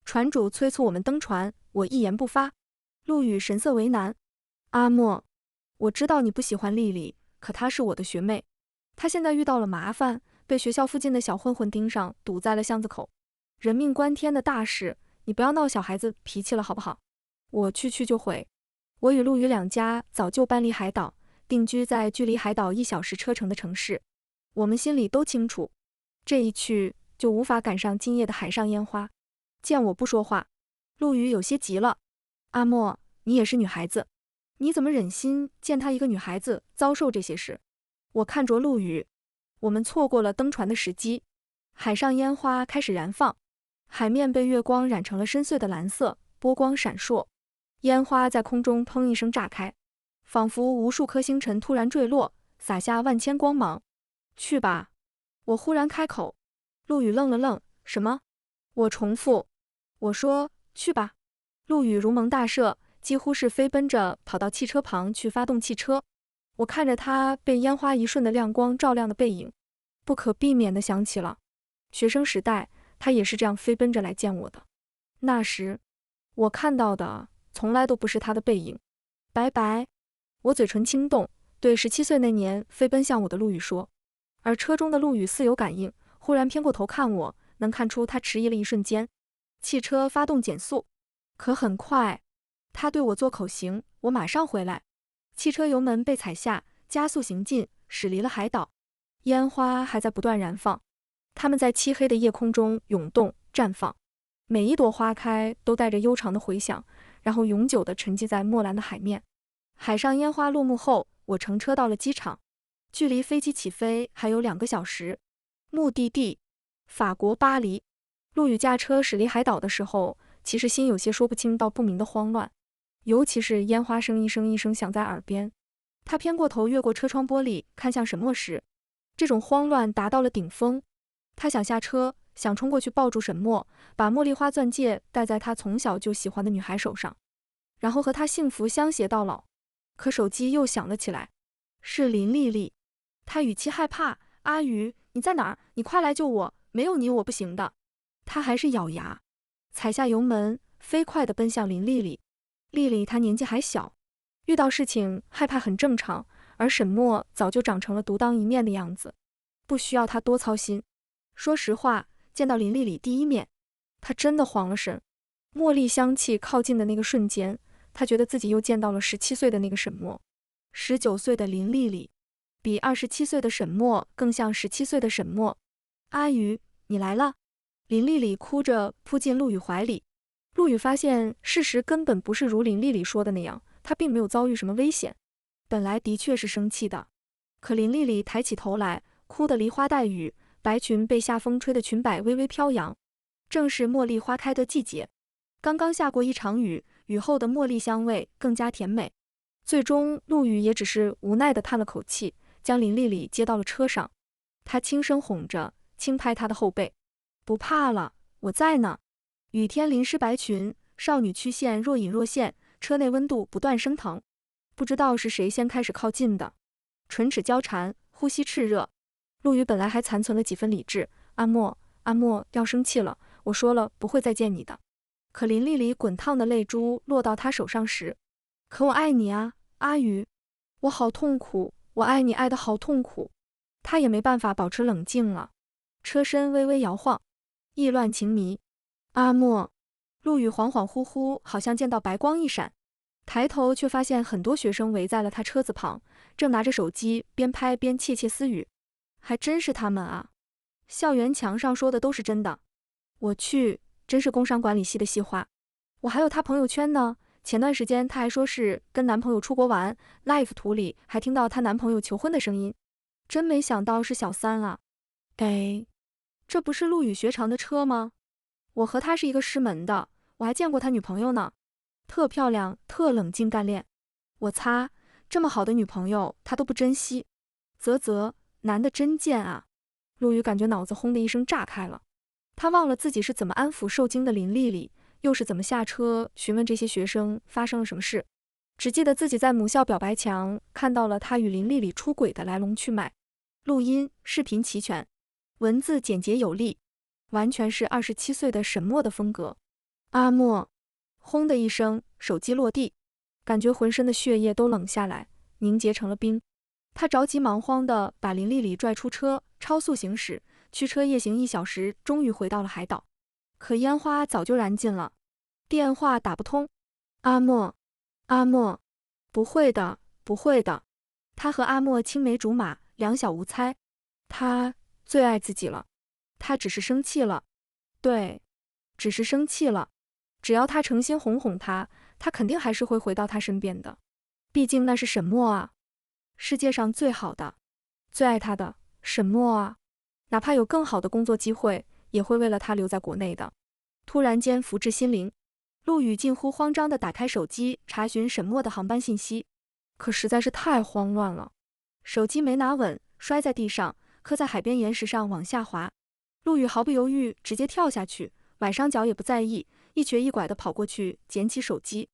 Speaker 1: 船主催促我们登船，我一言不发。陆羽神色为难，阿莫，我知道你不喜欢丽丽，可她是我的学妹，她现在遇到了麻烦，被学校附近的小混混盯上，堵在了巷子口，人命关天的大事，你不要闹小孩子脾气了好不好？我去就回。我与陆羽两家早就搬离海岛，定居在距离海岛1小时车程的城市。我们心里都清楚，这一去就无法赶上今夜的海上烟花。见我不说话，陆羽有些急了。阿莫，你也是女孩子，你怎么忍心见她一个女孩子遭受这些事？我看着陆羽，我们错过了登船的时机。海上烟花开始燃放，海面被月光染成了深邃的蓝色，波光闪烁，烟花在空中砰一声炸开，仿佛无数颗星辰突然坠落，洒下万千光芒。去吧，我忽然开口。陆羽愣了愣，什么？我重复，我说去吧。陆羽如蒙大赦，几乎是飞奔着跑到汽车旁去发动汽车。我看着他被烟花一瞬的亮光照亮的背影，不可避免地想起了学生时代，他也是这样飞奔着来见我的。那时我看到的从来都不是他的背影。拜拜。我嘴唇轻动，对17岁那年飞奔向我的陆羽说。而车中的陆羽似有感应，忽然偏过头看我，能看出他迟疑了一瞬间。汽车发动减速，可很快，他对我做口型，我马上回来。汽车油门被踩下，加速行进，驶离了海岛。烟花还在不断燃放，它们在漆黑的夜空中涌动绽放，每一朵花开都带着悠长的回响，然后永久地沉寂在墨蓝的海面。海上烟花落幕后，我乘车到了机场，距离飞机起飞还有2个小时。目的地法国巴黎。陆羽驾车驶离海岛的时候，其实心有些说不清道不明的慌乱，尤其是烟花声一声一声响在耳边。他偏过头越过车窗玻璃看向沈墨时，这种慌乱达到了顶峰。他想下车，想冲过去抱住沈墨，把茉莉花钻戒戴在他从小就喜欢的女孩手上，然后和她幸福相携到老。可手机又响了起来，是林丽丽。她语气害怕，阿宇，你在哪儿？你快来救我，没有你我不行的。他还是咬牙踩下油门，飞快地奔向林丽丽。丽丽她年纪还小，遇到事情害怕很正常，而沈墨早就长成了独当一面的样子，不需要他多操心。说实话，见到林丽丽第一面，他真的慌了神。茉莉香气靠近的那个瞬间，他觉得自己又见到了17岁的那个沈墨。19岁的林丽丽比27岁的沈墨更像17岁的沈墨。阿宇，你来了。林丽丽哭着扑进陆羽怀里。陆羽发现事实根本不是如林丽丽说的那样，她并没有遭遇什么危险。本来的确是生气的，可林丽丽抬起头来，哭得梨花带雨，白裙被夏风吹得裙摆微微飘扬。正是茉莉花开的季节，刚刚下过一场雨，雨后的茉莉香味更加甜美。最终陆羽也只是无奈地叹了口气，将林丽丽接到了车上。他轻声哄着，轻拍她的后背，不怕了，我在呢。雨天淋湿白裙，少女曲线若隐若现，车内温度不断升腾。不知道是谁先开始靠近的，唇齿交缠，呼吸炽热。陆羽本来还残存了几分理智，阿莫，阿莫要生气了，我说了不会再见你的。可林丽丽滚烫的泪珠落到他手上时，可我爱你啊，阿宇，我好痛苦，我爱你爱得好痛苦。他也没办法保持冷静了，车身微微摇晃，意乱情迷。阿莫，陆羽恍恍惚惚，好像见到白光一闪，抬头却发现很多学生围在了他车子旁，正拿着手机边拍边窃窃私语。还真是他们啊，校园墙上说的都是真的。我去，真是工商管理系的系花。我还有他朋友圈呢，前段时间他还说是跟男朋友出国玩 ，live 图里还听到她男朋友求婚的声音。真没想到是小三啊。哎，这不是陆羽学长的车吗？我和他是一个师门的，我还见过他女朋友呢，特漂亮，特冷静干练。我擦，这么好的女朋友他都不珍惜，啧，男的真贱啊。陆羽感觉脑子轰的一声炸开了，他忘了自己是怎么安抚受惊的林丽丽，又是怎么下车询问这些学生发生了什么事。只记得自己在母校表白墙看到了他与林丽丽出轨的来龙去脉，录音、视频齐全，文字简洁有力，完全是27岁的沈墨的风格。阿莫，轰的一声，手机落地，感觉浑身的血液都冷下来，凝结成了冰。他着急忙慌地把林丽丽拽出车，超速行驶，驱车夜行1小时，终于回到了海岛。可烟花早就燃尽了，电话打不通。阿莫，阿莫，不会的，不会的。他和阿莫青梅竹马，两小无猜。他最爱自己了，他只是生气了。对，只是生气了。只要他诚心哄他，他肯定还是会回到他身边的。毕竟那是沈墨啊，世界上最好的、最爱他的沈墨啊。哪怕有更好的工作机会，也会为了他留在国内的。突然间福至心灵，陆羽近乎慌张地打开手机，查询沈墨的航班信息，可实在是太慌乱了，手机没拿稳，摔在地上，磕在海边岩石上往下滑。陆羽毫不犹豫，直接跳下去，崴伤脚也不在意，一瘸一拐地跑过去捡起手机。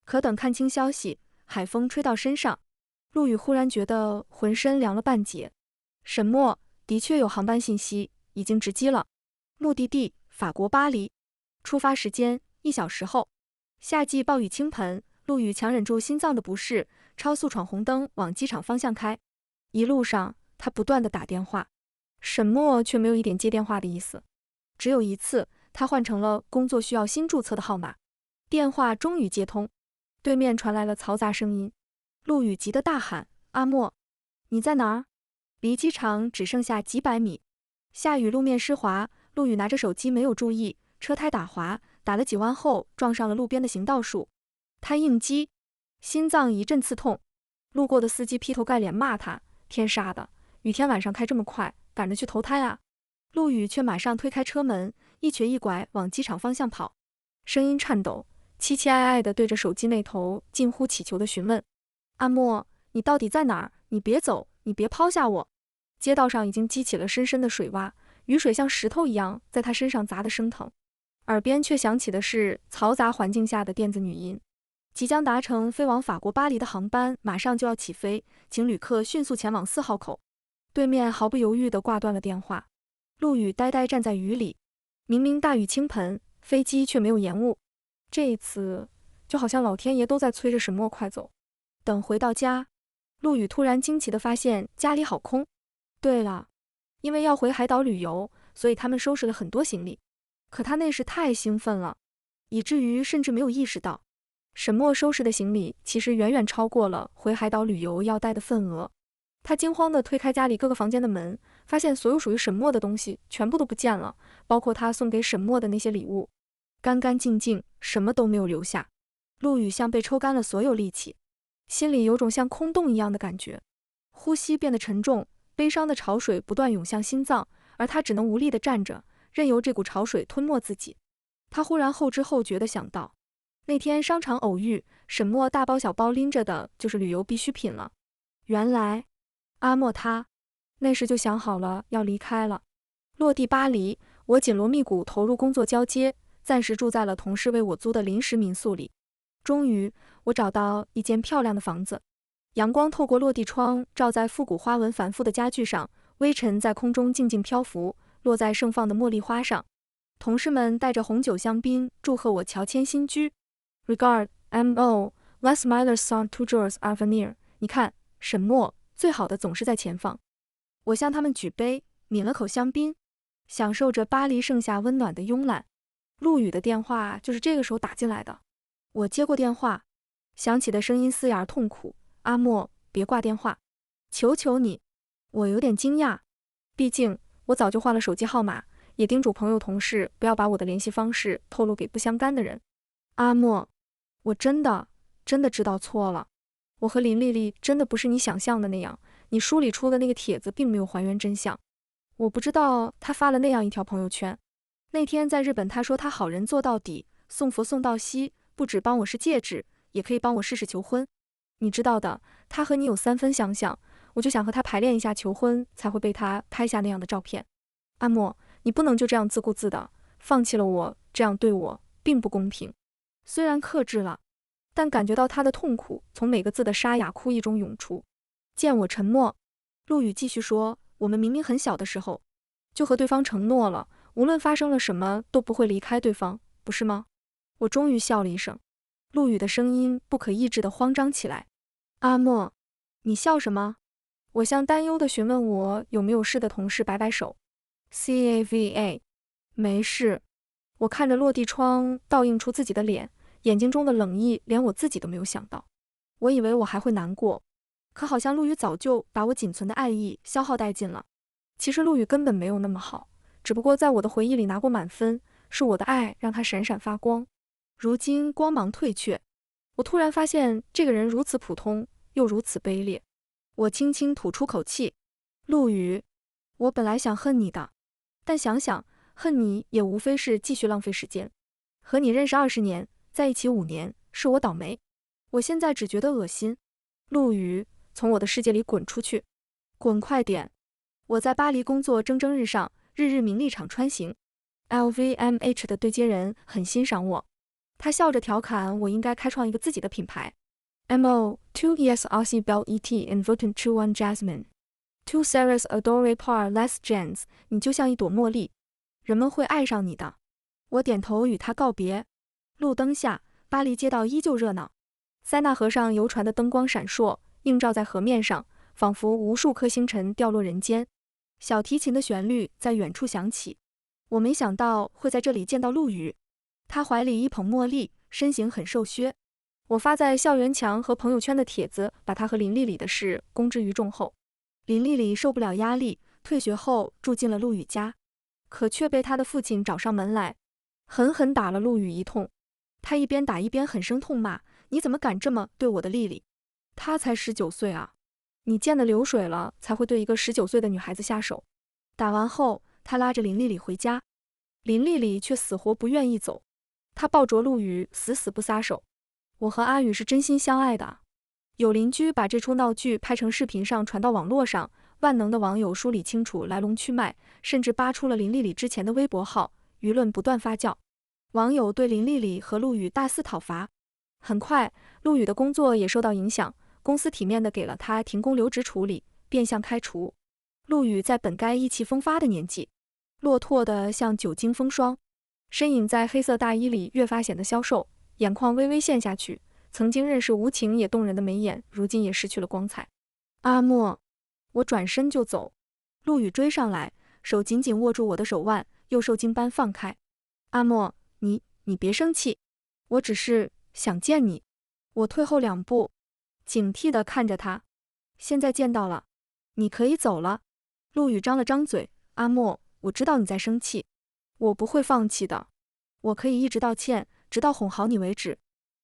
Speaker 1: 可等看清消息，海风吹到身上，陆羽忽然觉得浑身凉了半截。沈墨的确有航班信息，已经值机了。目的地法国巴黎，出发时间1小时后。夏季暴雨倾盆，陆羽强忍住心脏的不适，超速闯红灯往机场方向开。一路上他不断地打电话，沈墨却没有一点接电话的意思。只有一次，他换成了工作需要新注册的号码。电话终于接通，对面传来了嘈杂声音。陆羽急得大喊：阿莫，你在哪儿？离机场只剩下几百米，下雨路面湿滑，陆羽拿着手机没有注意，车胎打滑，打了几弯后撞上了路边的行道树。他应激，心脏一阵刺痛。路过的司机劈头盖脸骂他：天杀的，雨天晚上开这么快，赶着去投胎啊！陆羽却马上推开车门，一瘸一拐往机场方向跑，声音颤抖，凄凄哀哀地对着手机那头近乎乞求地询问：阿莫，你到底在哪儿？你别走，你别抛下我！街道上已经积起了深深的水洼，雨水像石头一样在他身上砸得生疼，耳边却响起的是嘈杂环境下的电子语音。即将达成飞往法国巴黎的航班马上就要起飞，请旅客迅速前往4号口。对面毫不犹豫地挂断了电话。陆羽呆呆站在雨里，明明大雨倾盆，飞机却没有延误。这一次就好像老天爷都在催着沈墨快走。等回到家，陆羽突然惊奇地发现家里好空。对了，因为要回海岛旅游，所以他们收拾了很多行李。可他那时太兴奋了，以至于甚至没有意识到，沈墨收拾的行李其实远远超过了回海岛旅游要带的份额。他惊慌地推开家里各个房间的门，发现所有属于沈墨的东西全部都不见了，包括他送给沈墨的那些礼物，干干净净，什么都没有留下。陆羽像被抽干了所有力气，心里有种像空洞一样的感觉，呼吸变得沉重，悲伤的潮水不断涌向心脏，而他只能无力地站着，任由这股潮水吞没自己。他忽然后知后觉地想到，那天商场偶遇，沈墨大包小包拎着的就是旅游必需品了。原来阿莫他那时就想好了要离开了。落地巴黎，我紧锣密鼓投入工作交接，暂时住在了同事为我租的临时民宿里。终于，我找到一间漂亮的房子，阳光透过落地窗照在复古花纹繁复的家具上，微尘在空中静静漂浮，落在盛放的茉莉花上。同事们带着红酒香槟祝贺我乔迁新居。Regard, M.O. Westmiller Saint Toujours Avenir。你看，沈墨，最好的总是在前方。我向他们举杯，抿了口香槟，享受着巴黎盛夏温暖的慵懒。陆羽的电话就是这个时候打进来的。我接过电话，响起的声音嘶哑而痛苦：阿莫，别挂电话，求求你。我有点惊讶，毕竟我早就换了手机号码，也叮嘱朋友同事不要把我的联系方式透露给不相干的人。阿莫，我真的知道错了，我和林丽丽真的不是你想象的那样，你书里出的那个帖子并没有还原真相。我不知道他发了那样一条朋友圈，那天在日本他说他好人做到底，送佛送到西，不只帮我试戒指，也可以帮我试试求婚。你知道的，他和你有3分相像，我就想和他排练一下求婚，才会被他拍下那样的照片。阿莫，你不能就这样自顾自的放弃了我，这样对我并不公平。虽然克制了，但感觉到他的痛苦从每个字的沙哑哭意中涌出。见我沉默，陆羽继续说，我们明明很小的时候就和对方承诺了，无论发生了什么都不会离开对方，不是吗？我终于笑了一声，陆羽的声音不可抑制地慌张起来。阿莫，你笑什么？我像担忧地询问我有没有事的同事摆摆手。CAVA， 没事。我看着落地窗倒映出自己的脸，眼睛中的冷意连我自己都没有想到。我以为我还会难过，可好像陆羽早就把我仅存的爱意消耗殆尽了。其实陆羽根本没有那么好，只不过在我的回忆里拿过满分，是我的爱让他闪闪发光。如今光芒退却，我突然发现这个人如此普通，又如此卑劣。我轻轻吐出口气，陆羽，我本来想恨你的，但想想恨你也无非是继续浪费时间。和你认识20年，在一起5年，是我倒霉。我现在只觉得恶心。陆羽，从我的世界里滚出去，滚快点！我在巴黎工作蒸蒸日上，日日名利场穿行。LVMH 的对接人很欣赏我，他笑着调侃我应该开创一个自己的品牌。MO 2 years Aussie Bell ET Inverted to One Jasmine 2 Sarah's Adore Par Less Jans， 你就像一朵茉莉，人们会爱上你的。我点头与他告别。路灯下，巴黎街道依旧热闹，塞纳河上游船的灯光闪烁，映照在河面上，仿佛无数颗星辰掉落人间。小提琴的旋律在远处响起，我没想到会在这里见到陆羽。他怀里一捧茉莉，身形很瘦削。我发在校园墙和朋友圈的帖子把他和林丽丽的事公之于众后，林丽丽受不了压力，退学后住进了陆羽家，可却被他的父亲找上门来，狠狠打了陆羽一通。他一边打一边很声痛骂，你怎么敢这么对我的丽丽？她才19岁啊，你见得流水了才会对一个19岁的女孩子下手。打完后，他拉着林丽丽回家，林丽丽却死活不愿意走，她抱着陆羽死死不撒手。我和阿宇是真心相爱的啊。有邻居把这出闹剧拍成视频上传到网络上，万能的网友梳理清楚来龙去脉，甚至扒出了林丽丽之前的微博号，舆论不断发酵。网友对林丽丽和陆羽大肆讨伐。很快，陆羽的工作也受到影响，公司体面的给了他停工留职处理，变相开除。陆羽在本该意气风发的年纪，落拓的像久经风霜，身影在黑色大衣里越发显得消瘦，眼眶微微陷下去，曾经认识无情也动人的眉眼，如今也失去了光彩。阿莫，我转身就走，陆羽追上来，手紧紧握住我的手腕，又受惊般放开。阿莫，你别生气，我只是想见你。我退后2步，警惕地看着他。现在见到了，你可以走了。陆羽张了张嘴，阿莫，我知道你在生气，我不会放弃的，我可以一直道歉，直到哄好你为止。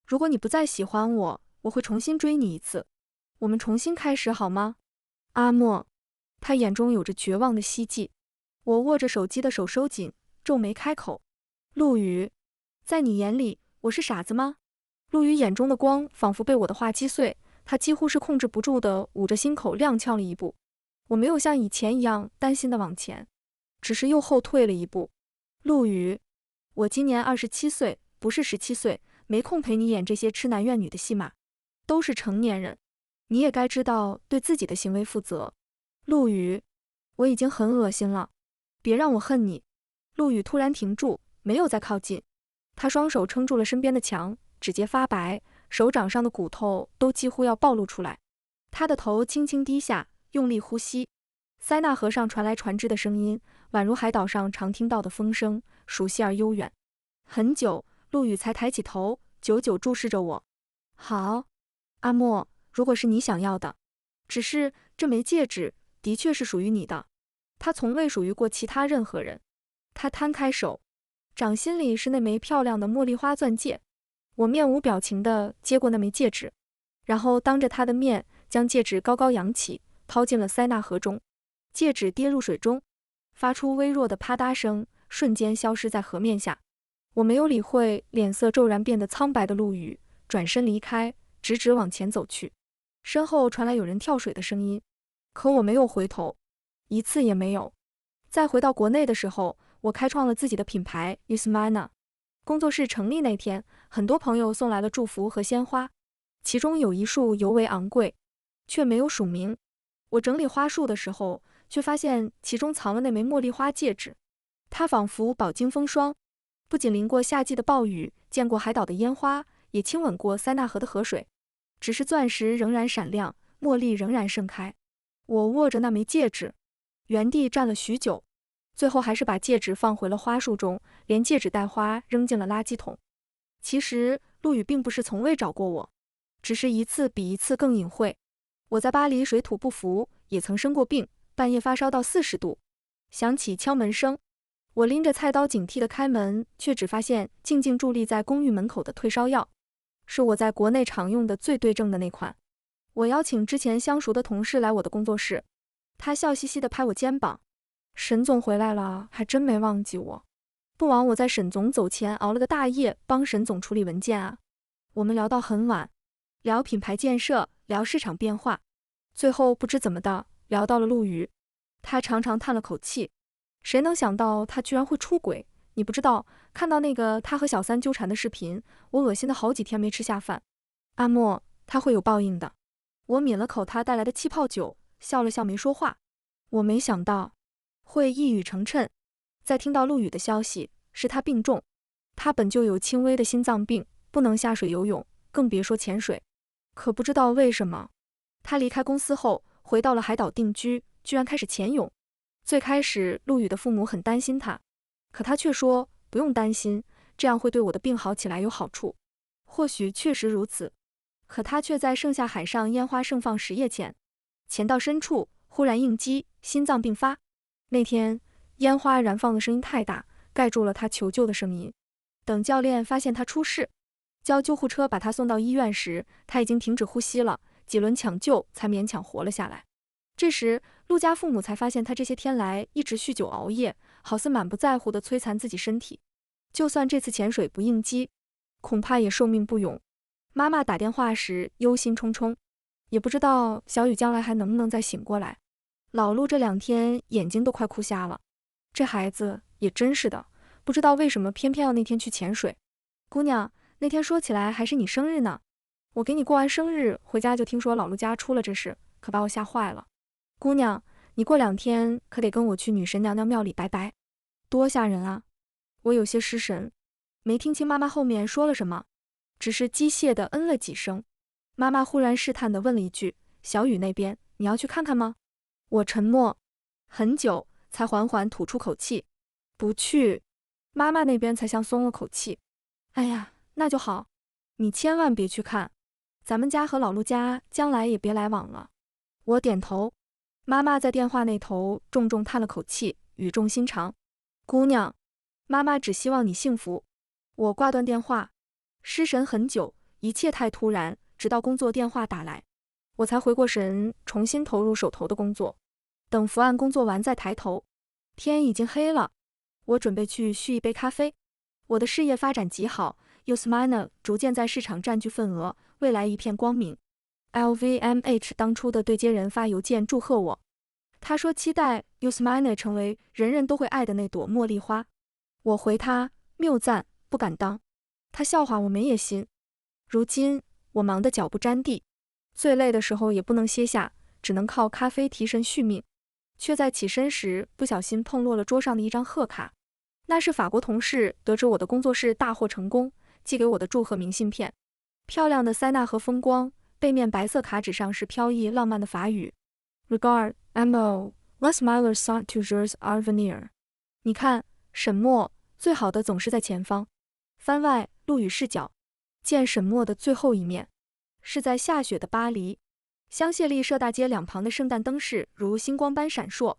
Speaker 1: 如果你不再喜欢我，我会重新追你一次，我们重新开始好吗？阿莫，他眼中有着绝望的希冀。我握着手机的手收紧，皱眉开口，陆羽，在你眼里，我是傻子吗？陆羽眼中的光仿佛被我的话击碎，他几乎是控制不住的捂着心口踉跄了一步。我没有像以前一样担心的往前，只是又后退了一步。陆羽，我今年27岁，不是17岁，没空陪你演这些痴男怨女的戏码，都是成年人，你也该知道对自己的行为负责。陆羽，我已经很恶心了，别让我恨你。陆羽突然停住，没有再靠近，他双手撑住了身边的墙，指节发白，手掌上的骨头都几乎要暴露出来。他的头轻轻低下，用力呼吸。塞纳河上传来船只的声音，宛如海岛上常听到的风声，熟悉而悠远。很久，陆羽才抬起头，久久注视着我。好，阿莫，如果是你想要的，只是这枚戒指的确是属于你的，它从未属于过其他任何人。他摊开手，掌心里是那枚漂亮的茉莉花钻戒。我面无表情地接过那枚戒指，然后当着他的面将戒指高高扬起，抛进了塞纳河中。戒指跌入水中，发出微弱的啪嗒声，瞬间消失在河面下。我没有理会脸色骤然变得苍白的陆羽，转身离开，直直往前走去。身后传来有人跳水的声音，可我没有回头，一次也没有。再回到国内的时候，我开创了自己的品牌 Ismana，工作室成立那天，很多朋友送来了祝福和鲜花，其中有一束尤为昂贵，却没有署名。我整理花束的时候，却发现其中藏了那枚茉莉花戒指，它仿佛饱经风霜，不仅淋过夏季的暴雨，见过海岛的烟花，也亲吻过塞纳河的河水。只是钻石仍然闪亮，茉莉仍然盛开。我握着那枚戒指，原地站了许久，最后还是把戒指放回了花束中，连戒指带花扔进了垃圾桶。其实陆羽并不是从未找过我，只是一次比一次更隐晦。我在巴黎水土不服，也曾生过病，半夜发烧到40度。响起敲门声，我拎着菜刀警惕地开门，却只发现静静伫立在公寓门口的退烧药，是我在国内常用的最对症的那款。我邀请之前相熟的同事来我的工作室，他笑嘻嘻地拍我肩膀：“沈总回来了，还真没忘记我。不枉我在沈总走前熬了个大夜，帮沈总处理文件啊。”我们聊到很晚，聊品牌建设，聊市场变化，最后不知怎么的聊到了陆羽。他长长叹了口气，谁能想到他居然会出轨？你不知道，看到那个他和小三纠缠的视频，我恶心的好几天没吃下饭。阿莫，他会有报应的。我抿了口他带来的气泡酒，笑了笑没说话。我没想到会一语成谶。在听到陆羽的消息，是他病重，他本就有轻微的心脏病，不能下水游泳，更别说潜水。可不知道为什么，他离开公司后，回到了海岛定居，居然开始潜泳。最开始陆羽的父母很担心他，可他却说不用担心，这样会对我的病好起来有好处。或许确实如此，可他却在盛夏海上烟花盛放10夜前，潜到深处，忽然应激，心脏病发。那天烟花燃放的声音太大，盖住了他求救的声音。等教练发现他出事，叫救护车把他送到医院时，他已经停止呼吸了，几轮抢救才勉强活了下来。这时陆家父母才发现他这些天来一直酗酒熬夜，好似满不在乎地摧残自己身体，就算这次潜水不应激，恐怕也寿命不永。妈妈打电话时忧心忡忡，也不知道小雨将来还能不能再醒过来。老陆这2天眼睛都快哭瞎了，这孩子也真是的，不知道为什么偏偏要那天去潜水。姑娘，那天说起来还是你生日呢，我给你过完生日回家就听说老陆家出了这事，可把我吓坏了。姑娘，你过2天可得跟我去女神娘娘庙里拜拜。多吓人啊！我有些失神，没听清妈妈后面说了什么，只是机械地嗯了几声。妈妈忽然试探地问了一句：“小雨那边，你要去看看吗？”我沉默很久，才缓缓吐出口气：“不去。”妈妈那边才像松了口气。哎呀，那就好，你千万别去看，咱们家和老陆家将来也别来往了。我点头。妈妈在电话那头重重叹了口气，语重心长：“姑娘，妈妈只希望你幸福。”我挂断电话，失神很久，一切太突然，直到工作电话打来，我才回过神，重新投入手头的工作。等伏案工作完再抬头，天已经黑了。我准备去续一杯咖啡。我的事业发展极好，Usmana 逐渐在市场占据份额，未来一片光明。LVMH 当初的对接人发邮件祝贺我，他说期待 Usmana 成为人人都会爱的那朵茉莉花。我回他谬赞，不敢当。他笑话我没野心。如今我忙得脚不沾地，最累的时候也不能歇下，只能靠咖啡提神续命，却在起身时不小心碰落了桌上的一张贺卡。那是法国同事得知我的工作室大获成功，寄给我的祝贺明信片。漂亮的塞纳河风光，背面白色卡纸上是飘逸浪漫的法语 Regard, Amo, Les meilleurs sont toujours à venir。 你看，沈墨，最好的总是在前方。番外，陆羽视角，见沈墨的最后一面，是在下雪的巴黎。香榭丽舍大街两旁的圣诞灯饰如星光般闪烁，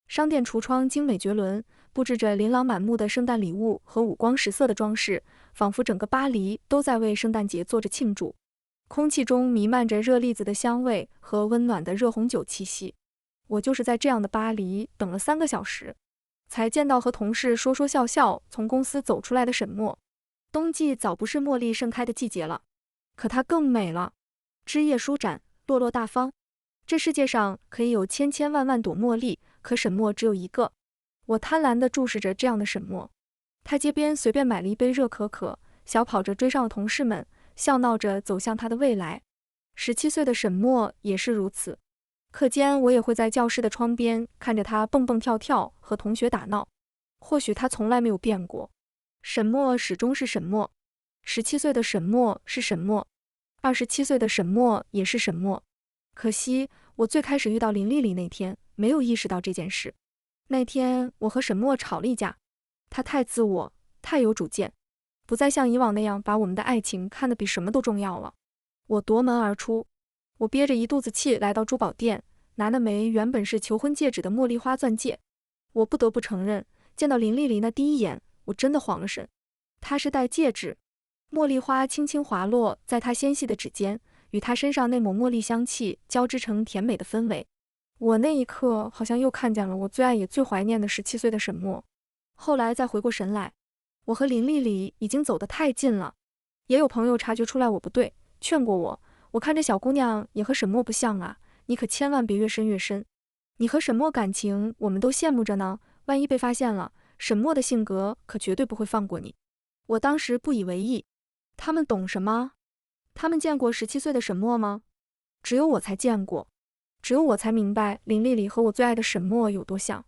Speaker 1: 商店橱窗精美绝伦，布置着琳琅满目的圣诞礼物和五光十色的装饰，仿佛整个巴黎都在为圣诞节做着庆祝。空气中弥漫着热栗子的香味和温暖的热红酒气息。我就是在这样的巴黎等了3个小时，才见到和同事说说笑笑从公司走出来的沈墨。冬季早不是茉莉盛开的季节了，可它更美了，枝叶舒展，落落大方。这世界上可以有千千万万朵茉莉，可沈墨只有一个。我贪婪地注视着这样的沈墨，他街边随便买了一杯热可可，小跑着追上了同事们，笑闹着走向他的未来。17岁的沈墨也是如此。课间我也会在教室的窗边看着他蹦蹦跳跳，和同学打闹。或许他从来没有变过，沈墨始终是沈墨。17岁的沈墨是沈墨，27岁的沈墨也是沈墨。可惜我最开始遇到林丽丽那天没有意识到这件事。那天我和沈墨吵了一架，他太自我，太有主见，不再像以往那样把我们的爱情看得比什么都重要了。我夺门而出，我憋着一肚子气来到珠宝店，拿那枚原本是求婚戒指的茉莉花钻戒。我不得不承认，见到林丽丽那第一眼，我真的慌了神。她是戴戒指，茉莉花轻轻滑落在她纤细的指尖，与她身上那抹茉莉香气交织成甜美的氛围。我那一刻好像又看见了我最爱也最怀念的17岁的沈墨。后来再回过神来，我和林丽丽已经走得太近了。也有朋友察觉出来我不对，劝过我，我看这小姑娘也和沈墨不像啊，你可千万别越深越深。你和沈墨感情我们都羡慕着呢，万一被发现了，沈墨的性格可绝对不会放过你。我当时不以为意，他们懂什么？他们见过17岁的沈墨吗？只有我才见过，只有我才明白林丽丽和我最爱的沈墨有多像。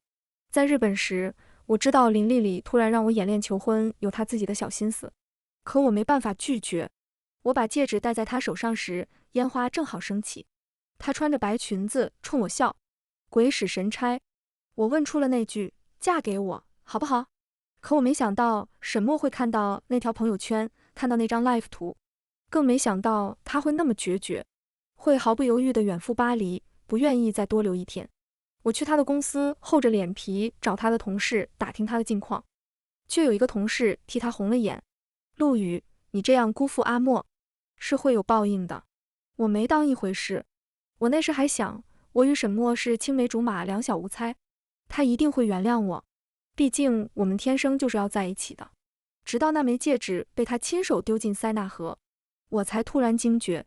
Speaker 1: 在日本时，我知道林丽丽突然让我演练求婚有她自己的小心思，可我没办法拒绝。我把戒指戴在她手上时，烟花正好升起，她穿着白裙子冲我笑，鬼使神差，我问出了那句嫁给我好不好？可我没想到沈墨会看到那条朋友圈，看到那张 live 图，更没想到他会那么决绝，会毫不犹豫地远赴巴黎，不愿意再多留一天。我去他的公司，厚着脸皮找他的同事打听他的近况，却有一个同事替他红了眼。陆羽，你这样辜负阿莫，是会有报应的。我没当一回事，我那时还想，我与沈墨是青梅竹马，两小无猜，他一定会原谅我，毕竟我们天生就是要在一起的。直到那枚戒指被他亲手丢进塞纳河，我才突然惊觉，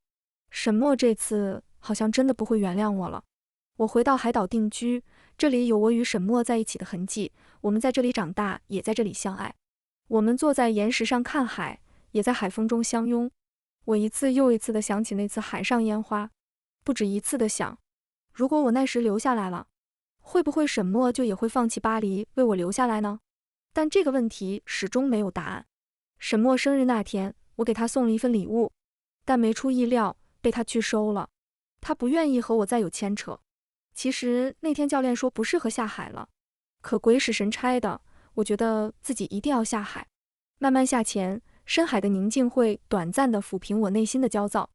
Speaker 1: 沈墨这次好像真的不会原谅我了。我回到海岛定居，这里有我与沈墨在一起的痕迹，我们在这里长大，也在这里相爱。我们坐在岩石上看海，也在海风中相拥。我一次又一次地想起那次海上烟花，不止一次地想，如果我那时留下来了，会不会沈墨就也会放弃巴黎为我留下来呢？但这个问题始终没有答案。沈墨生日那天，我给他送了一份礼物，但没出意料被他拒收了。他不愿意和我再有牵扯。其实那天教练说不适合下海了，可鬼使神差的，我觉得自己一定要下海。慢慢下潜，深海的宁静会短暂地抚平我内心的焦躁。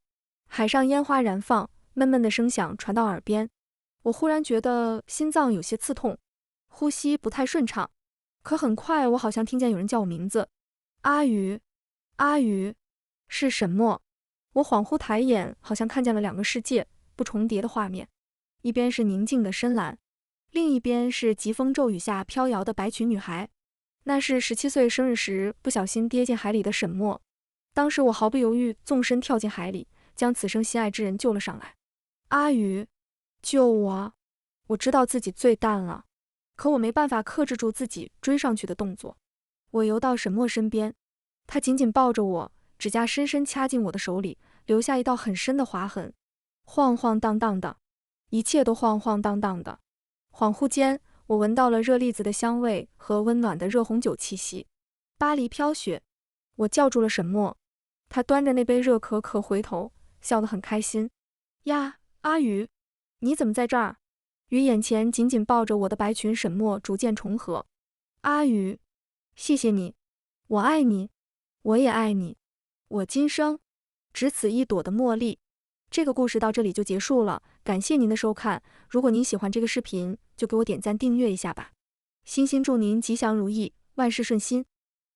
Speaker 1: 海上烟花燃放，闷闷的声响传到耳边，我忽然觉得心脏有些刺痛，呼吸不太顺畅。可很快我好像听见有人叫我名字，阿宇，阿宇，是沈墨。我恍惚抬眼，好像看见了两个世界不重叠的画面，一边是宁静的深蓝，另一边是疾风骤雨下飘摇的白裙女孩。那是17岁生日时不小心跌进海里的沈墨。当时我毫不犹豫纵身跳进海里，将此生心爱之人救了上来。阿宇，救我！我知道自己最淡了，可我没办法克制住自己追上去的动作。我游到沈墨身边，他紧紧抱着我，指甲深深掐进我的手里，留下一道很深的划痕。晃晃荡荡的，一切都晃晃荡荡的。恍惚间，我闻到了热栗子的香味和温暖的热红酒气息。巴黎飘雪，我叫住了沈墨，他端着那杯热可可回头，笑得很开心。呀，阿宇，你怎么在这儿？与眼前紧紧抱着我的白裙沈墨逐渐重合。阿宇，谢谢你，我爱你，我也爱你，我今生只此一朵的茉莉。这个故事到这里就结束了，感谢您的收看。如果您喜欢这个视频，就给我点赞订阅一下吧。衷心祝您吉祥如意，万事顺心。